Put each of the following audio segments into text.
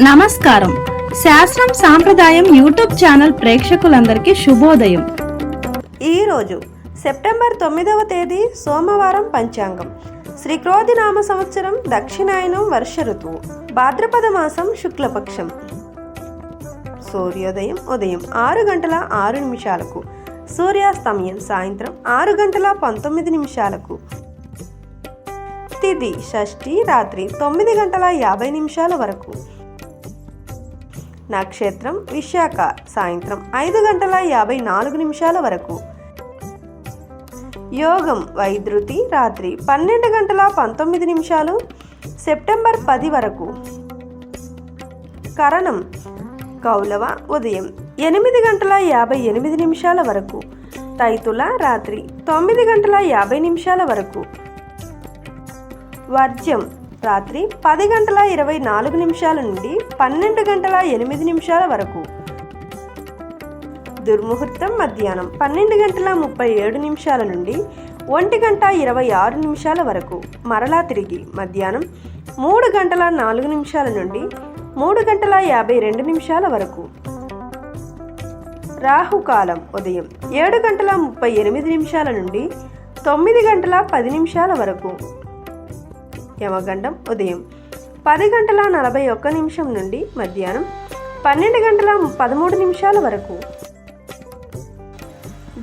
నమస్కారం. శాస్త్రం సాంప్రదాయం యూట్యూబ్ ఛానల్ ప్రేక్షకులందరికీ శుభోదయం. ఈరోజు సెప్టెంబర్ 9వ తేదీ సోమవారం. పంచాంగం శ్రీ క్రోధినామ సంవత్సరం, దక్షిణాయనం, వర్ష ఋతువు, భాద్రపద మాసం, శుక్లపక్షం. సూర్యోదయం ఉదయం 6:06 సూర్యాస్తమయం సాయంత్రం 6:19 తిథి షష్ఠి రాత్రి 9:50 వరకు. నక్షత్రం విశాఖ సాయంత్రం 5:54 వరకు. యోగం వైద్యుతి రాత్రి 12:19 సెప్టెంబర్ 10 వరకు. కరణం కౌలవ ఉదయం 8:58 వరకు. తైతుల రాత్రి 9:50 వరకు. వర్జ్యం రాత్రి 10:24 నుండి 12:08 వరకు. దుర్ముహూర్తం మధ్యాహ్నం 12:37 నుండి 1:26 వరకు. మరలా తిరిగి మధ్యాహ్నం 3:04 నుండి 3:52 వరకు. రాహుకాలం ఉదయం 7:38 నుండి 9:10 వరకు. యమగండం ఉదయం 10:41 నుండి మధ్యాహ్నం 12:13 వరకు.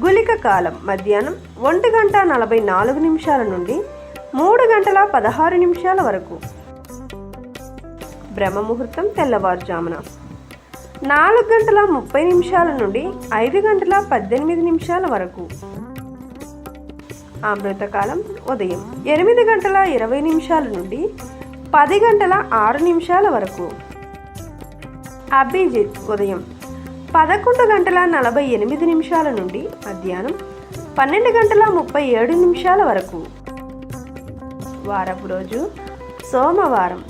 గుళిక కాలం మధ్యాహ్నం 1:44 నుండి 3:16 వరకు. బ్రహ్మముహూర్తం తెల్లవారుజామున 4:30 నుండి 5:18 వరకు. అమృతకాలం ఉదయం 8:20 నుండి 10:06 వరకు. అభిజిత్ ఉదయం 11:48 నుండి మధ్యాహ్నం 12:37 వరకు. వారపు రోజు సోమవారం.